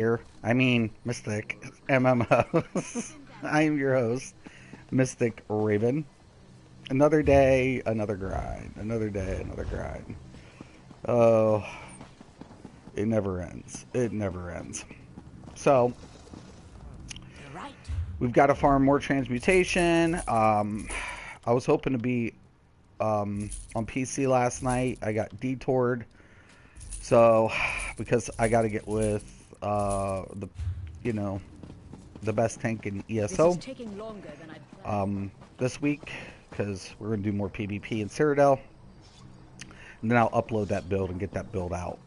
here. I mean, Mystic MMOs. I am your host, Mysticraven. Another day, another grind. Another day, another grind. Oh, it never ends. It never ends. So, we've got to farm more transmutation. I was hoping to be on PC last night. I got detoured. So, because I got to get with you know, the best tank in ESO this week, because we're going to do more PvP in Citadel. And then I'll upload that build and get that build out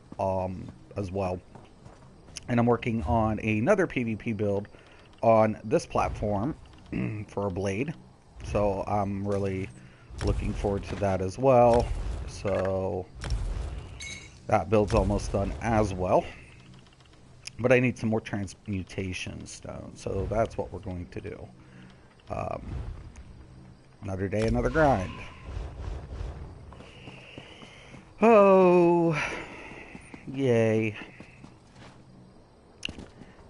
as well. And I'm working on another PvP build on this platform for a blade. So I'm really looking forward to that as well. So that build's almost done as well. But I need some more transmutation stones. So that's what we're going to do. Another day, another grind. Oh, yay.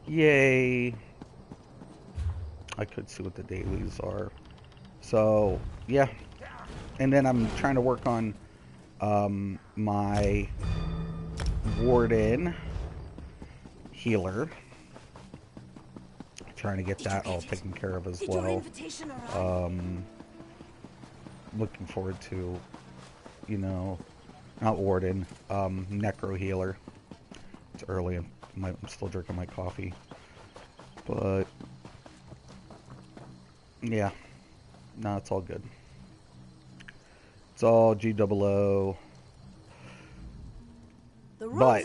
Yay. I could see what the dailies are. So, yeah. And then I'm trying to work on my warden healer. Trying to get that all taken care of as well. Looking forward to, you know, not warden, necro healer. It's early. I'm still drinking my coffee. But, yeah. No, it's all good. It's all GOO. But,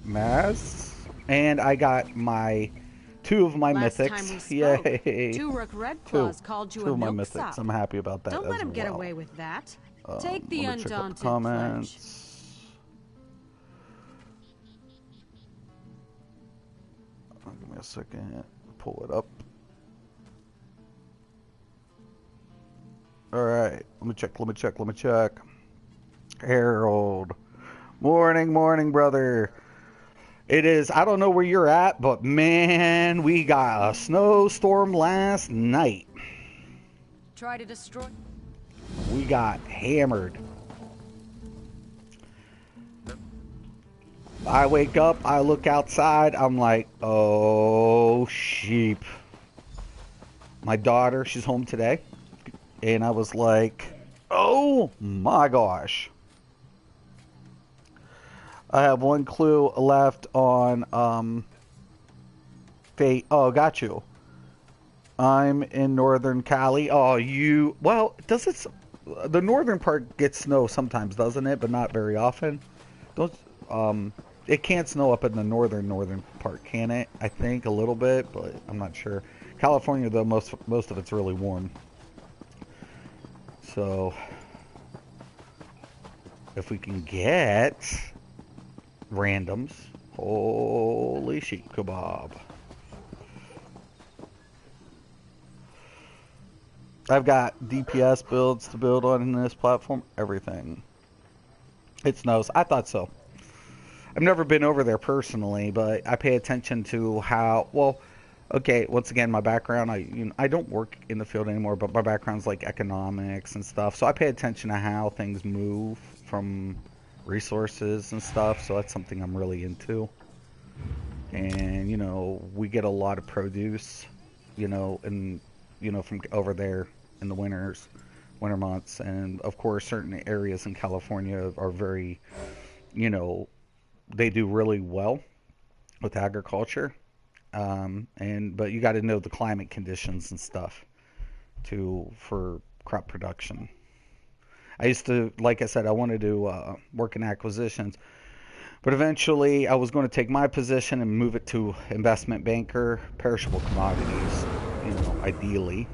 Maz, and I got my two of my mythics. Yay! Two Red Claws called you two a of my milk mythics. sop. I'm happy about that. Don't let him well. get away with that. Take the Let me check out undaunted the comments. Give me a second. Pull it up. All right. Let me check. Harold. Morning, brother. It is, I don't know where you're at, but man, we got a snowstorm last night. Try to destroy. We got hammered. I wake up, I look outside, I'm like, oh, sheep. My daughter, she's home today, and I was like, oh my gosh. I have one clue left on fate. Oh, got you. I'm in northern Cali. Oh, you. Well, does it? The northern part gets snow sometimes, doesn't it? But not very often. Don't. It can't snow up in the northern part, can it? I think a little bit, but I'm not sure. California, though, most of it's really warm. So, if we can get randoms. Holy sheep kebab. I've got DPS builds to build on in this platform. Everything. It snows. I thought so. I've never been over there personally, but I pay attention to how, well, okay, once again, my background, I don't work in the field anymore, but my background's like economics and stuff. So I pay attention to how things move from resources and stuff, so that's something I'm really into. And we get a lot of produce, and from over there in the winter months, and of course certain areas in California are very, they do really well with agriculture, but you got to know the climate conditions and stuff for crop production. I used to, like I said, I wanted to work in acquisitions, but eventually I was going to take my position and move it to investment banker, perishable commodities, ideally,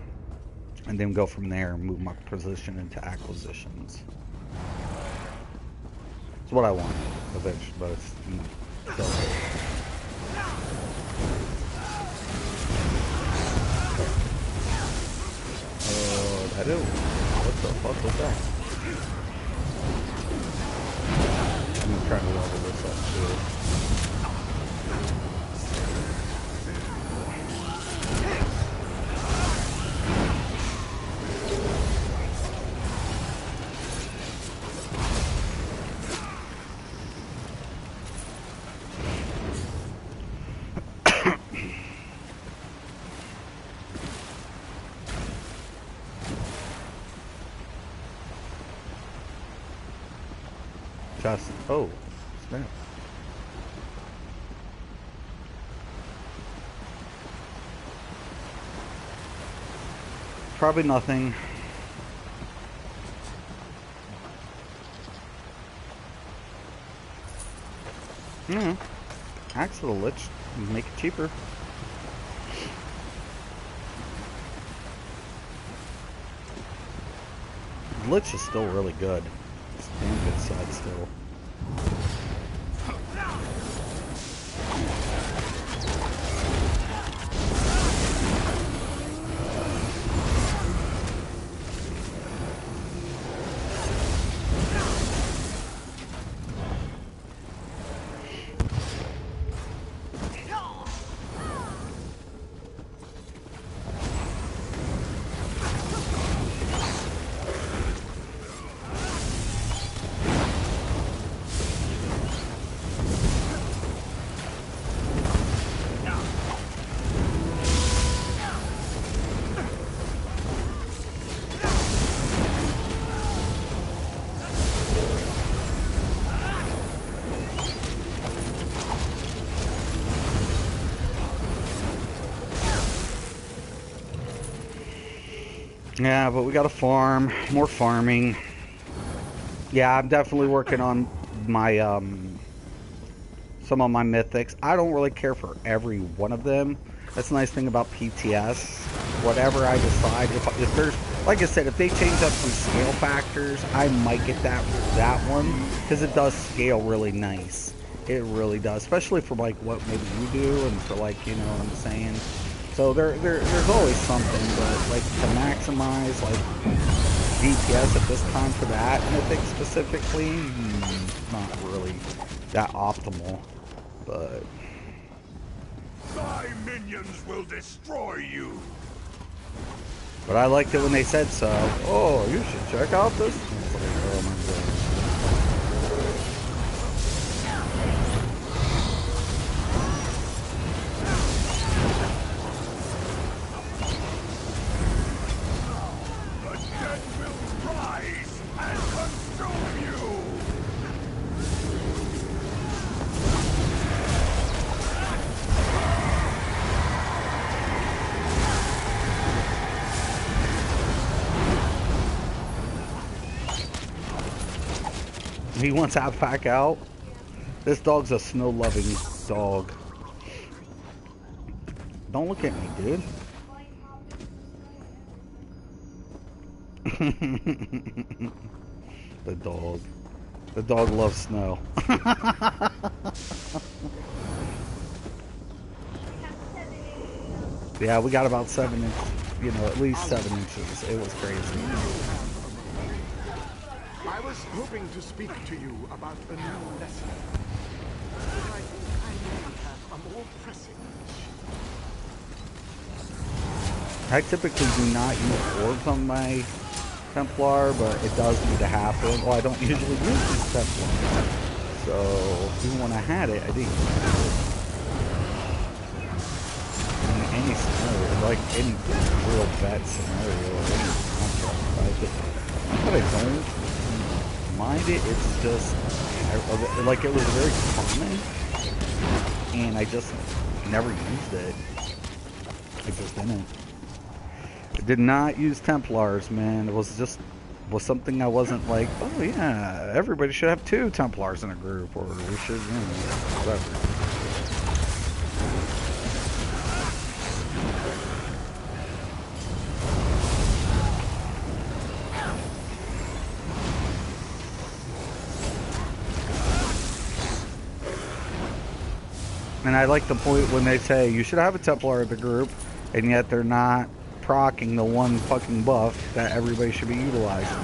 and then go from there and move my position into acquisitions. It's what I want eventually, but it's so. That is. What the fuck was that? I'm trying to level this up too. chest. Oh, snap. Probably nothing. Axe to the Lich. Make it cheaper. Lich is still really good. It's a damn good side still. Yeah, but we gotta farm. More farming. Yeah, I'm definitely working on my, some of my mythics. I don't really care for every one of them. That's the nice thing about PTS. Whatever I decide, if there's, like I said, if they change up some scale factors, I might get that one, because it does scale really nice. It really does, especially for like what maybe you do, and for like, you know what I'm saying. So there's always something, but like to maximize like DPS at this time for that mythic specifically, not really that optimal. But my minions will destroy you. But I liked it when they said so. Oh, you should check out this. Like, oh my God. He wants Outback out. This dog's a snow-loving dog. Don't look at me, dude. The dog. The dog loves snow. Yeah, we got about 7 inches. You know, at least 7 inches. It was crazy. I was hoping to speak to you about a new lesson. I think I may have a more pressing issue. I typically do not use orbs on my Templar, but it does need to happen. Well, I don't usually use these Templars. So, even when I had it, I didn't use it. In any scenario, like any real bad scenario, or any contract, but I don't mind it. It's just like it was very common, and I just never used it. I just didn't. I did not use Templars, man. It was something I wasn't like, oh yeah, everybody should have 2 Templars in a group, or we should, you know, whatever. And I like the point when they say you should have a Templar in the group, and yet they're not proccing the one fucking buff that everybody should be utilizing.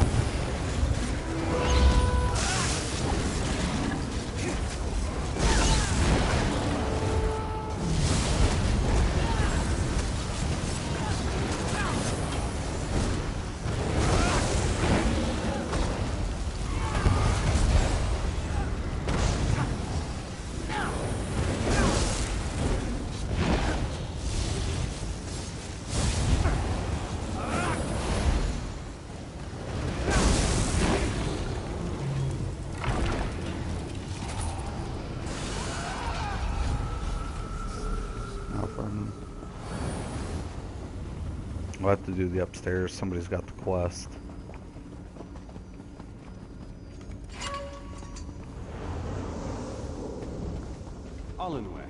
something. We'll have to do the upstairs. Somebody's got the quest. Olinway,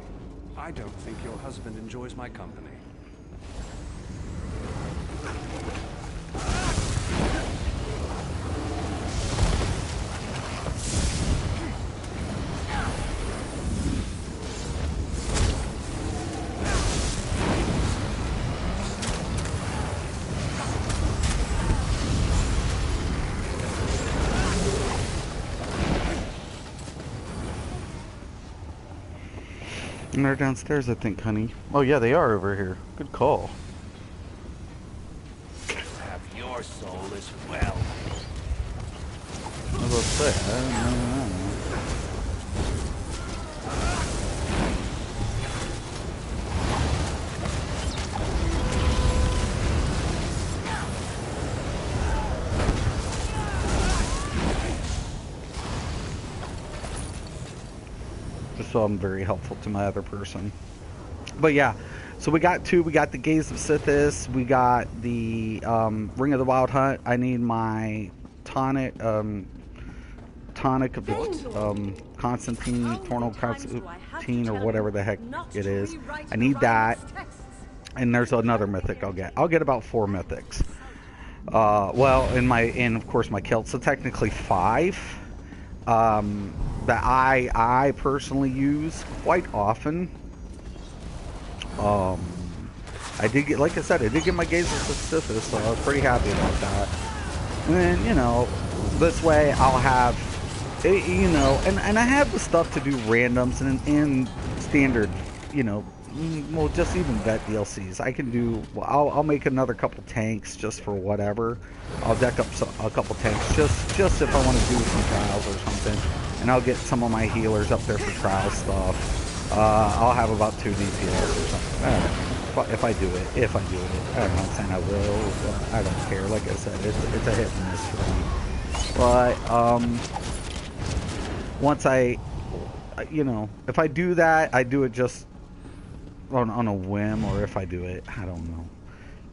I don't think your husband enjoys my company. And they're downstairs, I think, honey. Oh, yeah, they are over here. Good call. Have your soul as well. I was about to say, I don't know. Just so I'm very helpful to my other person. But yeah, so we got two. We got the Gaze of Sithis. We got the Ring of the Wild Hunt. I need my tonic of Constantine, Tornal Constantine, or whatever the heck it is. I need that. And there's another mythic I'll get. I'll get about 4 mythics. Well, and of course my kilt. So technically 5. That I personally use quite often. I did get, like I said, I did get my Gaze of Sisyphus, so I was pretty happy about that. And then, you know, this way I'll have, you know, and I have the stuff to do randoms and standard, you know, well, just even vet DLCs. I can do, well, I'll make another couple tanks just for whatever. I'll deck up a couple tanks just if I want to do some trials or something. And I'll get some of my healers up there for trial stuff. I'll have about 2 DPS or something. I don't know. If I do it. I'm not saying I will. I don't care. Like I said, it's a hit and miss for me. But, once I, you know, if I do that, I do it just on a whim, or if I do it, I don't know.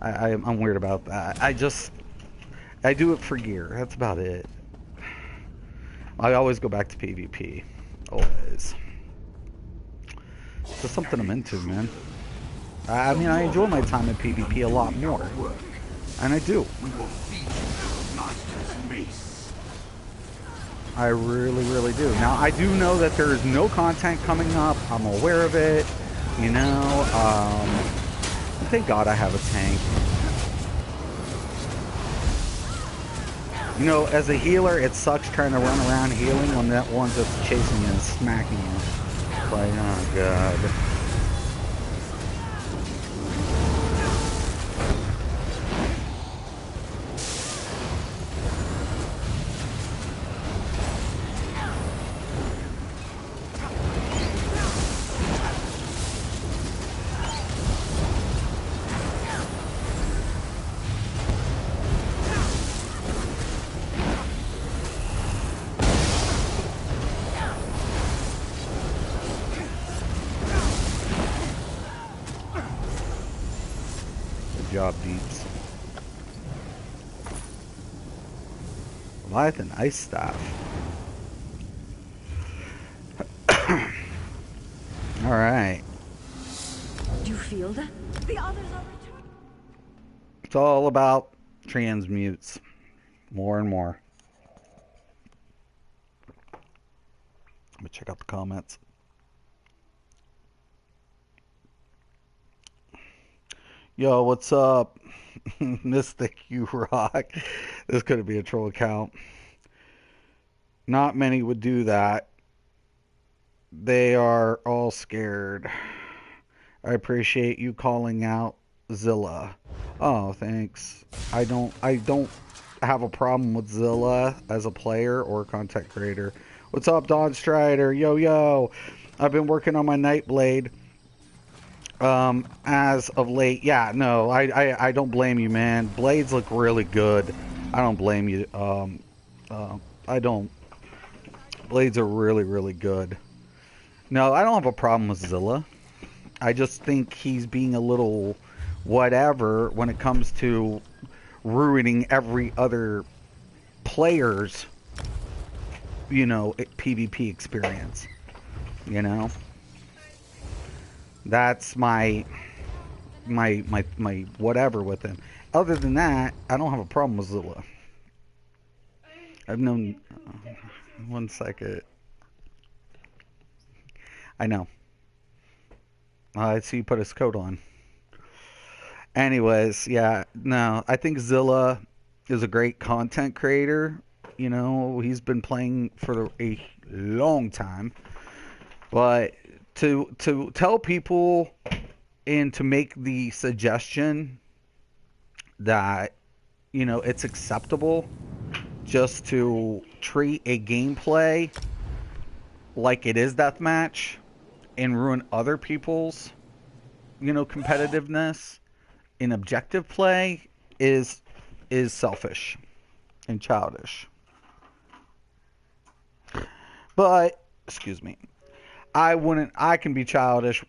I'm weird about that. I do it for gear. That's about it. I always go back to PvP. Always. It's just something I'm into, man. I mean, I enjoy my time in PvP a lot more. And I do. I really, really do. Now, I do know that there is no content coming up. I'm aware of it. You know, thank God I have a tank. You know, as a healer, it sucks trying to run around healing when that one's just chasing you and smacking you. It's like, oh God. Job, Deeps. Leviathan Ice Staff. Alright. Do you feel that? The others are returning. It's all about transmutes. More and more. Let me check out the comments. Yo, what's up? Mystic, you rock. This could be a troll account. Not many would do that. They are all scared. I appreciate you calling out Zilla. Oh, thanks. I don't have a problem with Zilla as a player or content creator. What's up, Don Strider? Yo, yo. I've been working on my Nightblade. As of late, yeah, no, I don't blame you, man. Blades look really good. I don't blame you. I don't. Blades are really, really good. No, I don't have a problem with Zilla. I just think he's being a little whatever when it comes to ruining every other player's, PvP experience. You know, that's my whatever with him. Other than that, I don't have a problem with Zilla. I've known. One second. I know. I see you put his coat on. Anyways, yeah, no, I think Zilla is a great content creator. He's been playing for a long time. But to tell people and to make the suggestion that, it's acceptable just to treat a gameplay like it is deathmatch and ruin other people's, competitiveness in objective play is selfish and childish. But, excuse me, I can be childish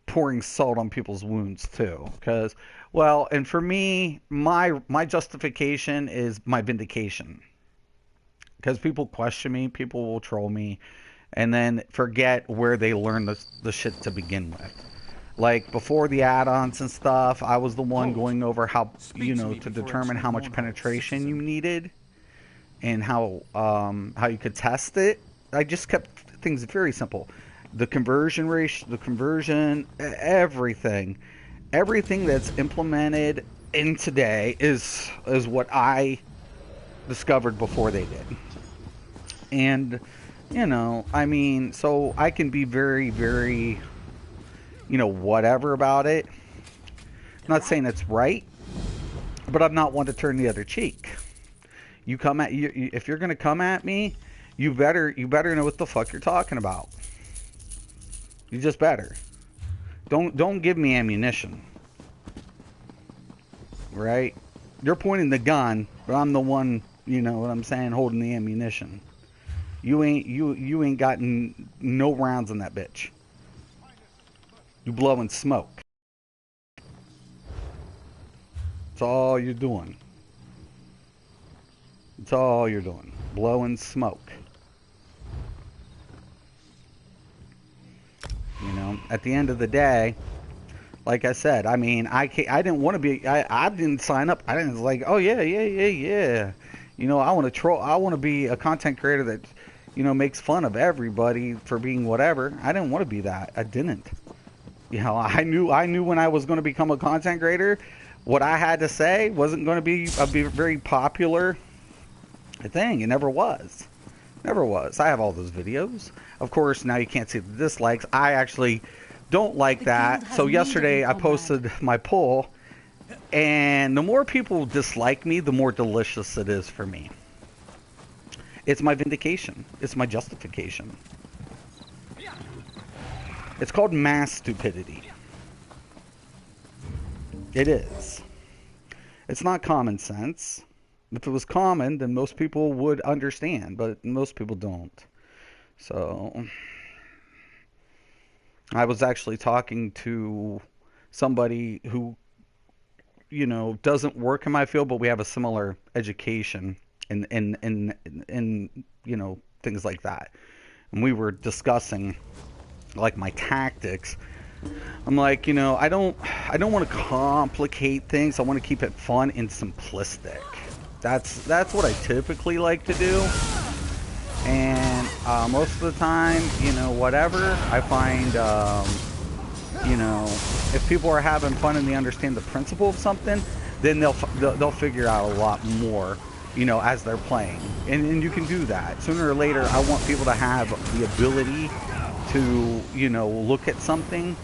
pouring salt on people's wounds too, because, well, and for me, my justification is my vindication. Because people question me, people will troll me, and then forget where they learned the shit to begin with. Like, before the add-ons and stuff, I was the one going over how, to determine how much penetration you needed and how you could test it. I just kept things very simple. The conversion ratio, everything that's implemented in today is what I discovered before they did. And, so I can be very, very, whatever about it. I'm not saying it's right, but I'm not one to turn the other cheek. If you're going to come at me, you better know what the fuck you're talking about. You just better. Don't give me ammunition. Right? You're pointing the gun, but I'm the one, you know what I'm saying, holding the ammunition. You ain't gotten no rounds in that bitch. You blowing smoke. That's all you're doing. That's all you're doing. Blowing smoke. At the end of the day, like I said, I didn't want to be, I didn't sign up. I didn't like, oh yeah. I want to troll. I want to be a content creator that, makes fun of everybody for being whatever. I didn't want to be that. I didn't. I knew when I was going to become a content creator, what I had to say wasn't going to be a very popular thing. It never was. Never was. I have all those videos. Of course, now you can't see the dislikes. I actually don't like that. So yesterday I posted my poll, and the more people dislike me, the more delicious it is for me. It's my vindication. It's my justification. It's called mass stupidity. It is. It's not common sense. If it was common, then most people would understand, but most people don't. So, I was actually talking to somebody who, doesn't work in my field, but we have a similar education in things like that. And we were discussing, like, my tactics. I'm like, I don't want to complicate things. I want to keep it fun and simplistic. That's what I typically like to do. And most of the time, whatever, I find, if people are having fun and they understand the principle of something, then they'll figure out a lot more, as they're playing. And you can do that. Sooner or later, I want people to have the ability to, look at something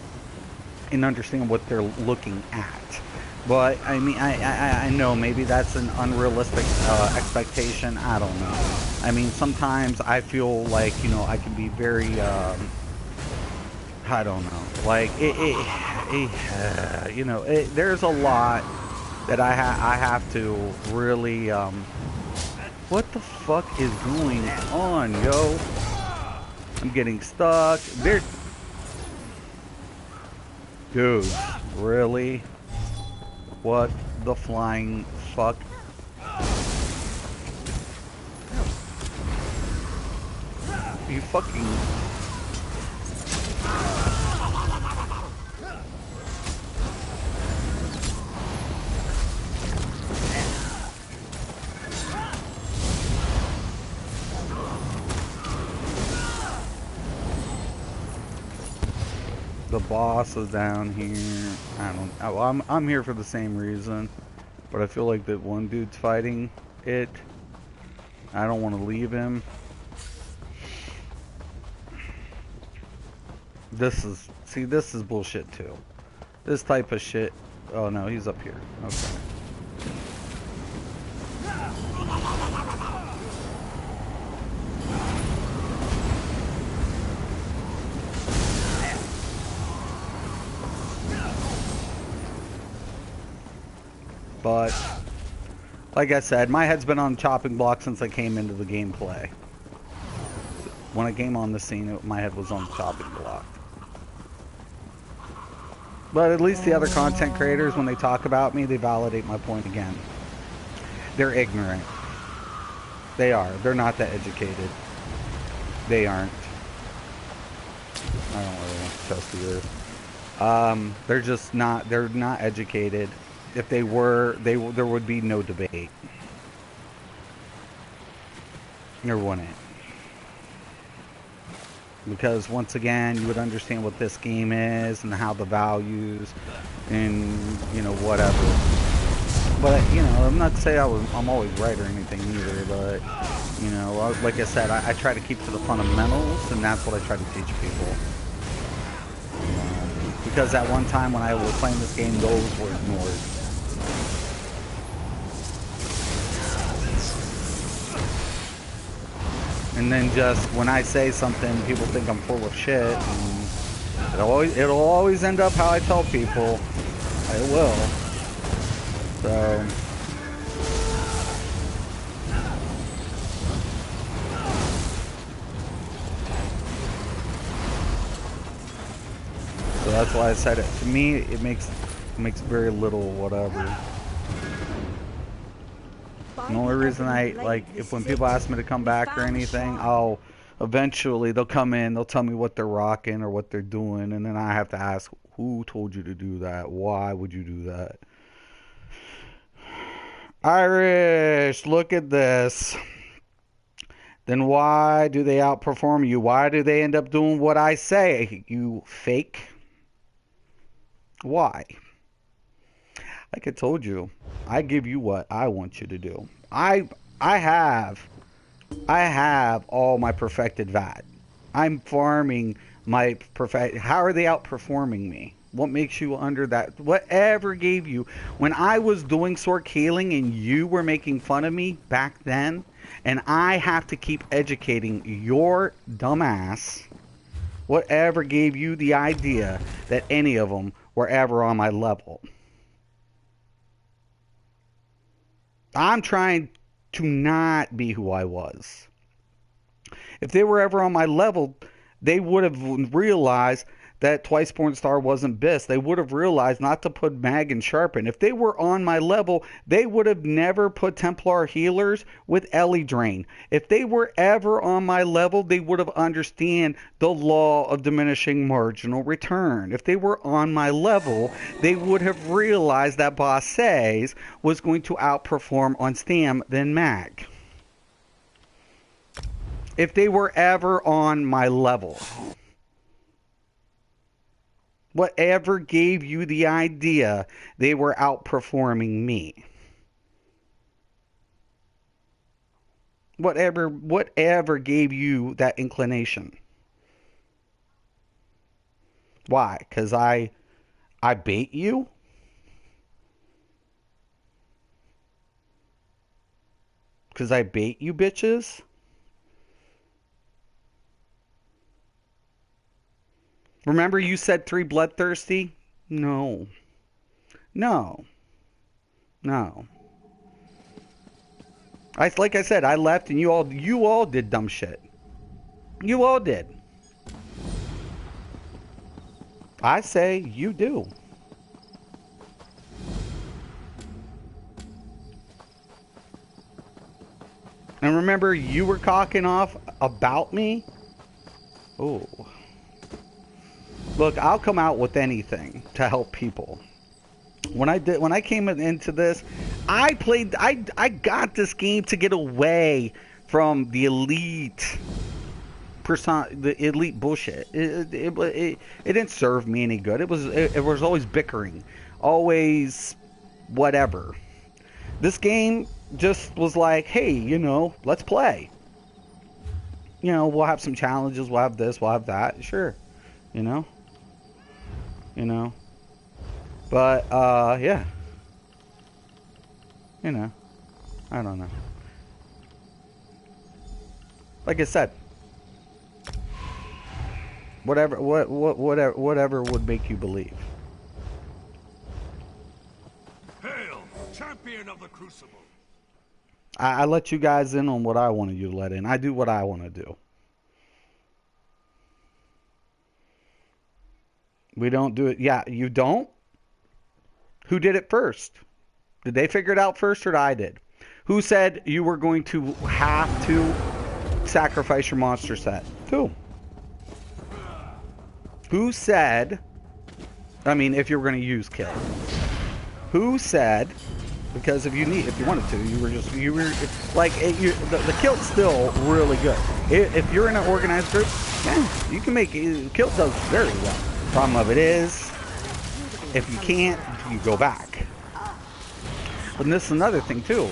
and understand what they're looking at. But, I know maybe that's an unrealistic expectation. I don't know. Sometimes I feel like, I can be very, I don't know. Like, there's a lot that I have to really, what the fuck is going on, yo? I'm getting stuck. Dude, really? What the flying fuck? You fucking... The boss is down here. I don't... Oh, I'm here for the same reason. But I feel like that one dude's fighting it. I don't want to leave him. This is... See, this is bullshit too. This type of shit... Oh no, he's up here. Okay. But, like I said, my head's been on chopping block since I came into the gameplay. When I came on the scene, my head was on the chopping block. But at least the other content creators, when they talk about me, they validate my point again. They're ignorant. They are. They're not that educated. They aren't. I don't really want to trust the earth. They're just not, they're not educated. If they were, there would be no debate. There wouldn't. Because once again, you would understand what this game is and how the values and, you know, whatever. But, you know, I'm not to say I'm always right or anything either, but, you know, like I said, I try to keep to the fundamentals, and that's what I try to teach people. Because at one time when I was playing this game, those were ignored. And then just when I say something, people think I'm full of shit. And it'll always end up how I tell people. It will. So that's why I said it. To me, it makes very little whatever. The only reason I, like, if when people ask me to come back or anything, I'll eventually, they'll come in, they'll tell me what they're rocking or what they're doing, and then I have to ask, who told you to do that? Why would you do that? Irish, look at this. Then why do they outperform you? Why do they end up doing what I say, you fake? Why? Like I told you, I give you what I want you to do. I have all my perfected VAT. I'm farming my perfect. How are they outperforming me? What makes you under that? Whatever gave you when I was doing Sork healing and you were making fun of me back then, and I have to keep educating your dumbass. Whatever gave you the idea that any of them were ever on my level? I'm trying to not be who I was. If they were ever on my level, they would have realized that Twice Born Star wasn't Biss. They would have realized not to put Mag and Sharpen. If they were on my level, they would have never put Templar Healers with Ellie Drain. If they were ever on my level, they would have understand the law of diminishing marginal return. If they were on my level, they would have realized that Bosses was going to outperform on Stam than Mag. If they were ever on my level. Whatever gave you the idea they were outperforming me? Whatever gave you that inclination? Why? Because I bait you? Because I bait you bitches? Remember you said 3 bloodthirsty? No. No. No. Like I said, I left and you all did dumb shit. You all did. I say you do. And remember, you were cocking off about me? Oh. Look, I'll come out with anything to help people. When I came into this, I got this game to get away from the elite bullshit. It didn't serve me any good. It was always bickering, always whatever. This game just was like, hey, you know, let's play. You know, we'll have some challenges. We'll have this. We'll have that. Sure, you know. But yeah. You know, I don't know. Like I said, whatever would make you believe. Hail, champion of the Crucible. I let you guys in on what I wanted you to let in. I do what I want to do. We don't do it. Yeah, you don't? Who did it first? Did they figure it out first or I did? Who said you were going to have to sacrifice your monster set? Who? Who said, I mean, if you were going to use kill? Who said, because if you wanted to, you were like, the kill's still really good. If you're in an organized group, yeah, you can make it. Kill does very well. Problem of it is, if you can't, you go back. But this is another thing too.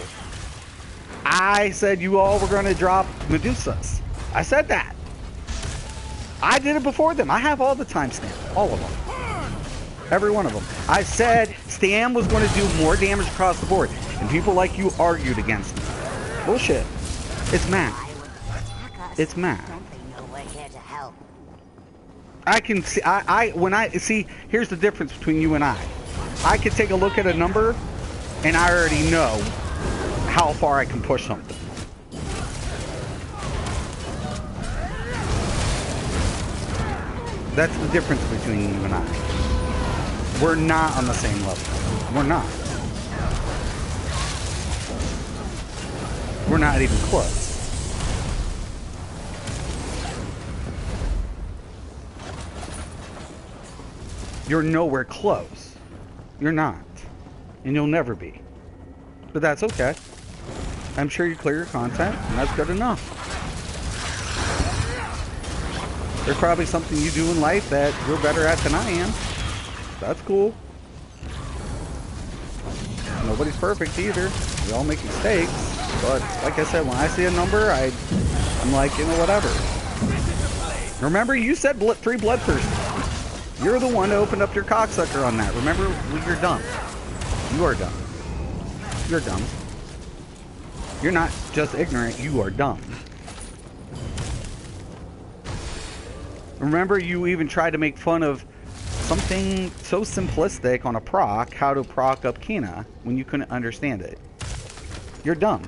I said you all were going to drop Medusas. I said that. I did it before them. I have all the timestamps, all of them, every one of them. I said Stam was going to do more damage across the board, and people like you argued against me. Bullshit. It's math. It's math. I can see. When I see. Here's the difference between you and I. I can take a look at a number, and I already know how far I can push something. That's the difference between you and I. We're not on the same level. We're not. We're not even close. You're nowhere close. You're not. And you'll never be. But that's okay. I'm sure you clear your content, and that's good enough. There's probably something you do in life that you're better at than I am. That's cool. Nobody's perfect either. We all make mistakes. But like I said, when I see a number, I'm like, you know, whatever. Remember, you said 3 bloodthirsts. You're the one who opened up your cocksucker on that. Remember, you're dumb. You are dumb. You're dumb. You're not just ignorant, you are dumb. Remember, you even tried to make fun of something so simplistic on a proc, how to proc up Kina, when you couldn't understand it. You're dumb.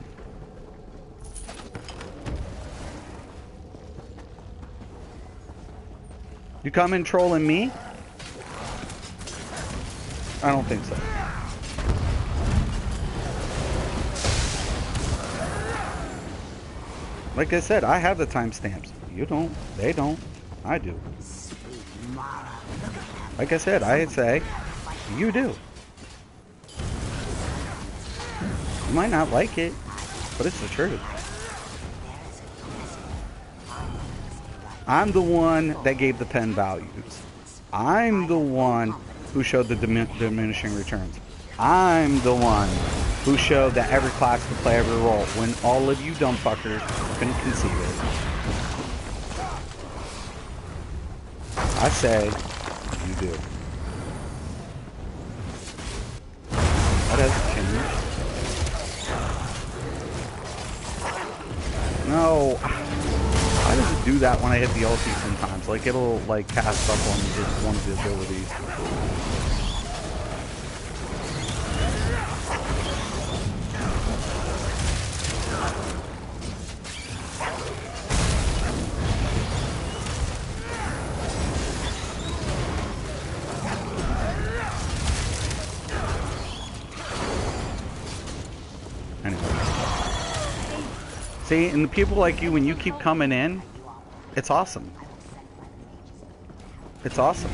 You come in trolling me? I don't think so. Like I said, I have the timestamps. You don't. They don't. I do. Like I said, I'd say, you do. You might not like it, but it's the truth. I'm the one that gave the pen values. I'm the one who showed the diminishing returns. I'm the one who showed that every class can play every role when all of you dumb fuckers couldn't conceive it. I say, you do. That hasn't changed. No. Why does it do that when I hit the ulti sometimes? Like, it'll, like, cast up on just one of the abilities. See, and the people like you, when you keep coming in, it's awesome. It's awesome.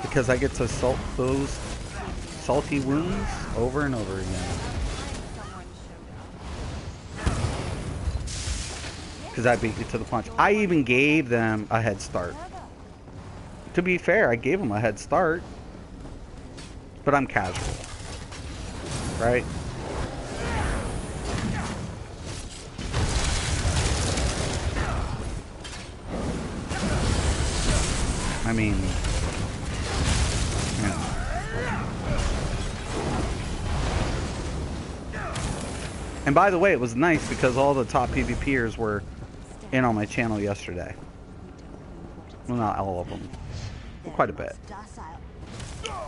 Because I get to salt those salty wounds over and over again. Because I beat you to the punch. I even gave them a head start. To be fair, I gave them a head start. But I'm casual. Right? I mean, you know. And by the way, it was nice because all the top PvPers were in on my channel yesterday. Well, not all of them. Well, quite a bit.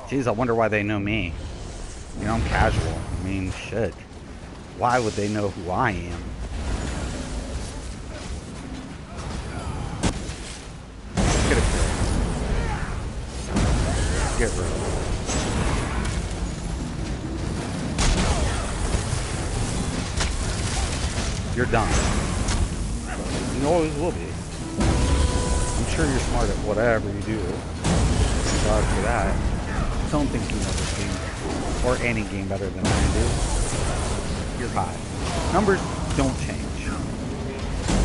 Jeez, I wonder why they know me. You know, I'm casual. I mean, shit. Why would they know who I am? Get it. Get rid of it. You're done. You always will be. I'm sure you're smart at whatever you do. God for that. Don't think you know this game or any game better than I do. You're high. Numbers don't change.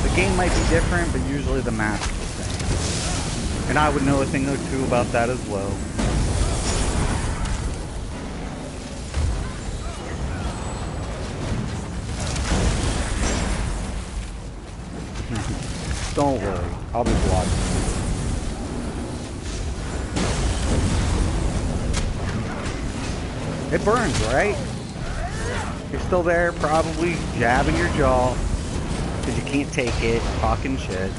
The game might be different, but usually the math's the same. And I would know a thing or two about that as well. Don't worry, I'll be blocking. It burns, right? You're still there, probably jabbing your jaw because you can't take it, talking shit.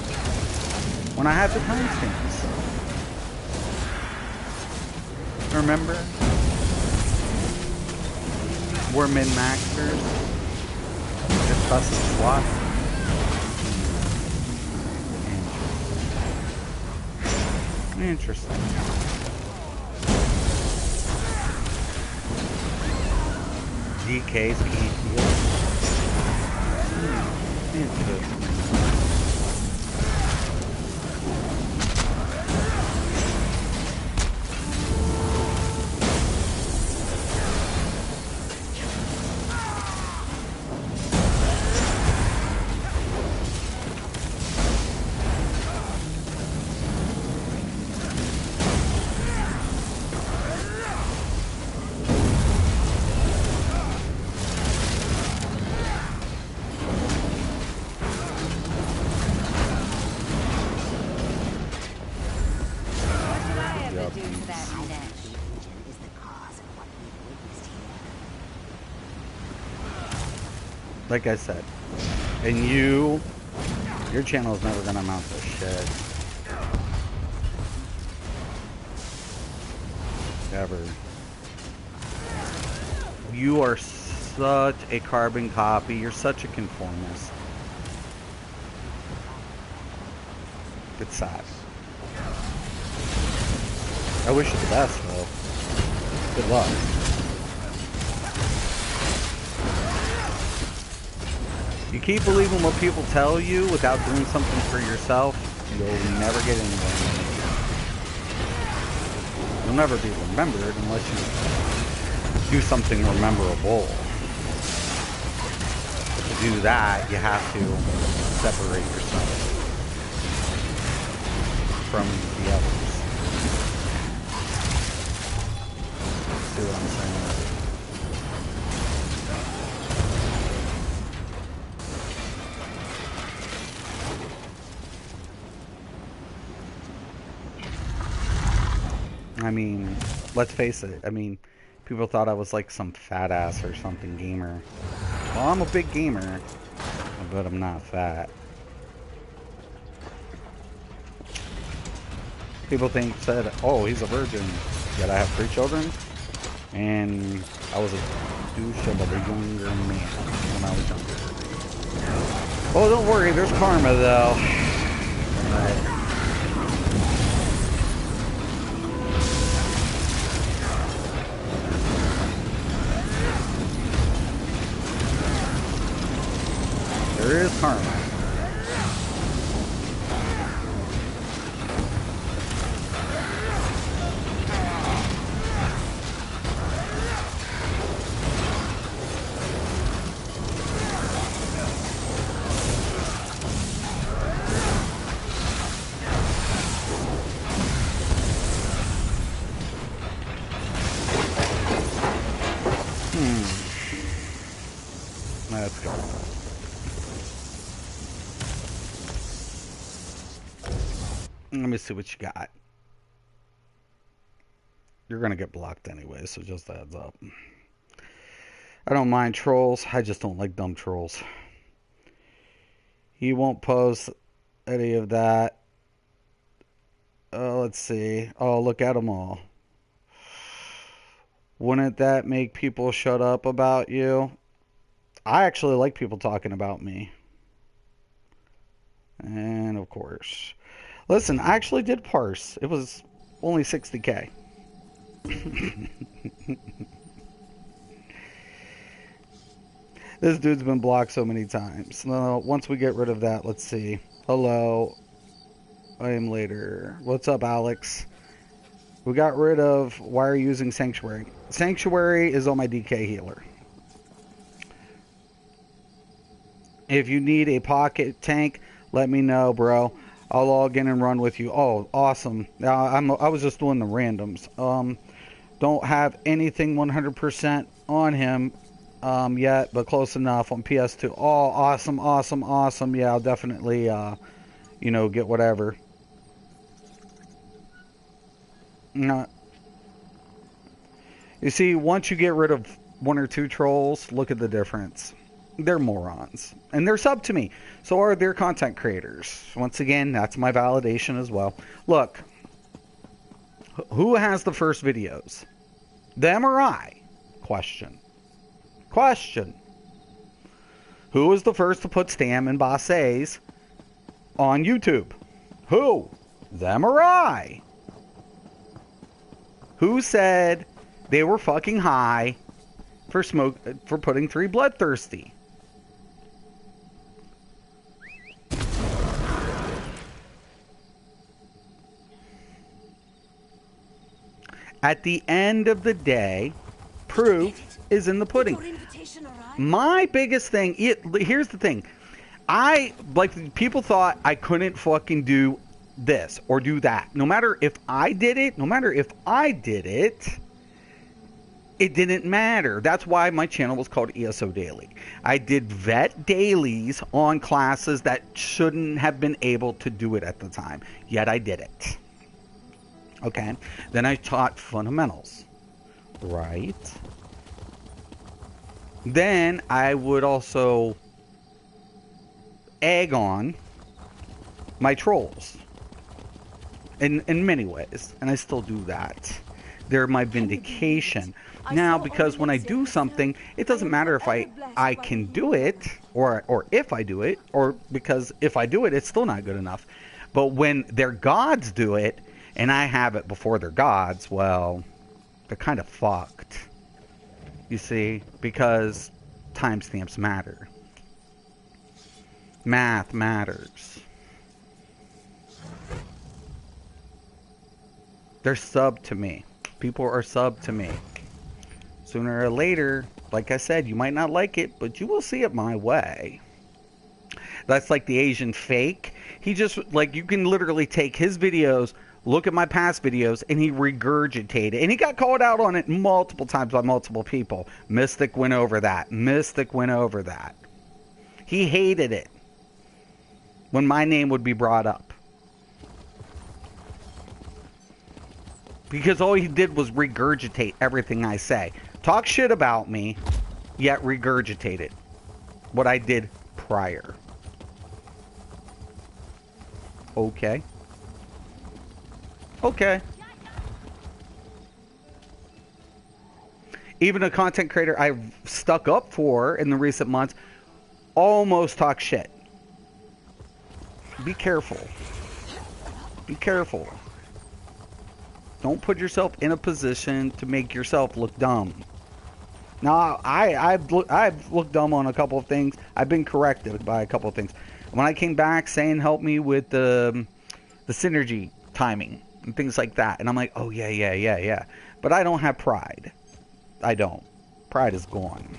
When I have the timestamps. Remember? We're min-maxers. Discussing SWAT. Interesting. DKs can't heal. Interesting. Like I said, and your channel is never gonna amount to shit. Ever. You are such a carbon copy. You're such a conformist. It's sad. I wish you the best, though. Good luck. You keep believing what people tell you without doing something for yourself, you'll never get anywhere. You'll never be remembered unless you do something memorable. To do that, you have to separate yourself from the others. See what I'm saying? I mean, let's face it. I mean, people thought I was like some fat ass or something gamer. Well, I'm a big gamer, but I'm not fat. People said, oh, he's a virgin, yet I have 3 children, and I was a douche of a younger man when I was younger. Oh, don't worry, there's karma though. But Let's go. Let me see what you got. You're gonna get blocked anyway, so just a heads up. I don't mind trolls. I just don't like dumb trolls. He won't post any of that. Let's see. Oh, look at them all. Wouldn't that make people shut up about you? I actually like people talking about me. And of course. Listen, I actually did parse. It was only 60K. This dude's been blocked so many times. No, once we get rid of that, let's see. Hello. I am later. What's up, Alex? We got rid of... Why are you using Sanctuary? Sanctuary is on my DK healer. If you need a pocket tank, let me know, bro. I'll log in and run with you. Oh, awesome. I was just doing the randoms. Don't have anything 100% on him yet, but close enough on PS2. Oh, awesome, awesome, awesome. Yeah, I'll definitely, you know, get whatever. No. You see, once you get rid of one or two trolls, look at the difference. They're morons. And they're sub to me. So are their content creators. Once again, that's my validation as well. Look. Who has the first videos? Them or I? Question. Question. Who was the first to put Stam and Bosses on YouTube? Who? Them or I? Who said they were fucking high for putting 3 Bloodthirsty? At the end of the day, proof is in the pudding. My biggest thing, here's the thing. People thought I couldn't fucking do this or do that. No matter if I did it, it didn't matter. That's why my channel was called ESO Daily. I did vet dailies on classes that shouldn't have been able to do it at the time. Yet I did it. Okay. Then I taught fundamentals. Right. Then I would also egg on my trolls. In many ways. And I still do that. They're my vindication. Now, because when I do something, it doesn't matter if I can do it, or if I do it, or because if I do it, it's still not good enough. But when their gods do it, and I have it before their gods, well, they're kind of fucked. You see? Because timestamps matter. Math matters. They're sub to me. People are sub to me. Sooner or later, like I said, you might not like it, but you will see it my way. That's like the Asian fake. He just, like, you can literally take his videos, look at my past videos, and he regurgitated. And he got called out on it multiple times by multiple people. Mystic went over that. Mystic went over that. He hated it when my name would be brought up. Because all he did was regurgitate everything I say. Talk shit about me, yet regurgitate it. What I did prior. Okay. Okay. Even a content creator I've stuck up for in the recent months almost talk shit. Be careful. Be careful. Don't put yourself in a position to make yourself look dumb. Now, I've looked dumb on a couple of things. I've been corrected by a couple of things. When I came back, saying help me with the synergy timing and things like that. And I'm like, oh, yeah. But I don't have pride. I don't. Pride is gone.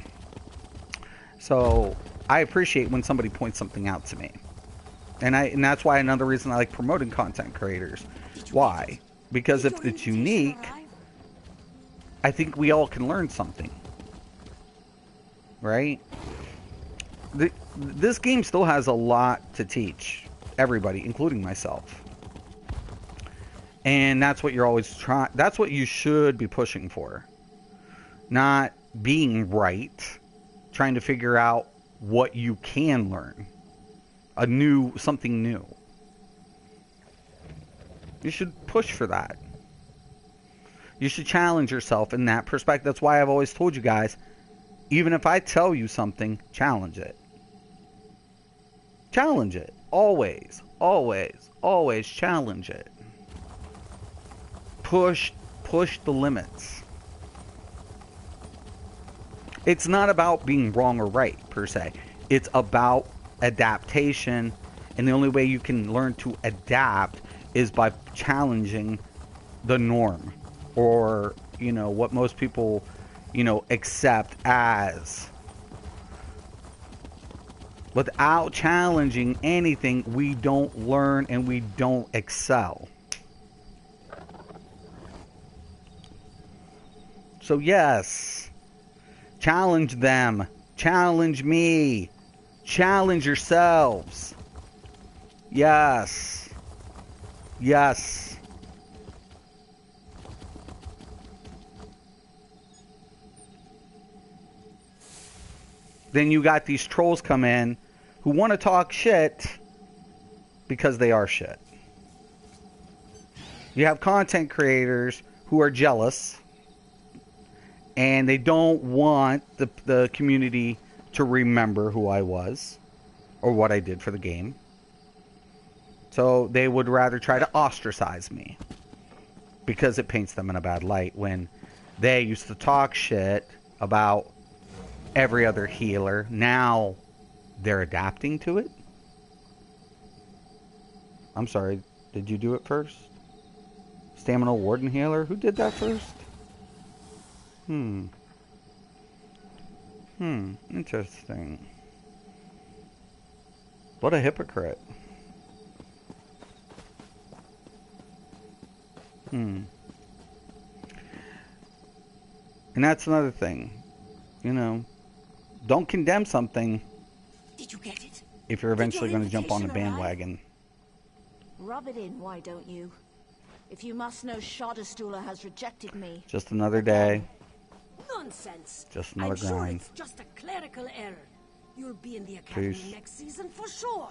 So I appreciate when somebody points something out to me. And that's why another reason I like promoting content creators. Why? Because if it's unique, I think we all can learn something. Right? This game still has a lot to teach everybody, including myself. And that's what you're always trying. That's what you should be pushing for. Not being right, trying to figure out what you can learn. Something new. You should push for that. You should challenge yourself in that perspective. That's why I've always told you guys, even if I tell you something, challenge it. Challenge it. Always, always, always challenge it. Push the limits. It's not about being wrong or right, per se. It's about adaptation, and the only way you can learn to adapt is by challenging the norm, or, what most people, accept as. Without challenging anything, we don't learn and we don't excel. So yes, challenge them, challenge me, challenge yourselves. Yes, yes. Then you got these trolls come in who want to talk shit because they are shit. You have content creators who are jealous, and they don't want the community to remember who I was or what I did for the game. So they would rather try to ostracize me because it paints them in a bad light when they used to talk shit about every other healer. Now they're adapting to it. I'm sorry, did you do it first? Stamina Warden healer? Who did that first? Interesting. What a hypocrite. And that's another thing. Don't condemn something. Did you get it? If you're eventually going to jump on a bandwagon. Rub it in, why don't you? If you must know, Shadowstooler has rejected me. Just another day. Nonsense. Just another I'm sure grind. it's just a clerical error. You'll be in the academy Peace. next season for sure.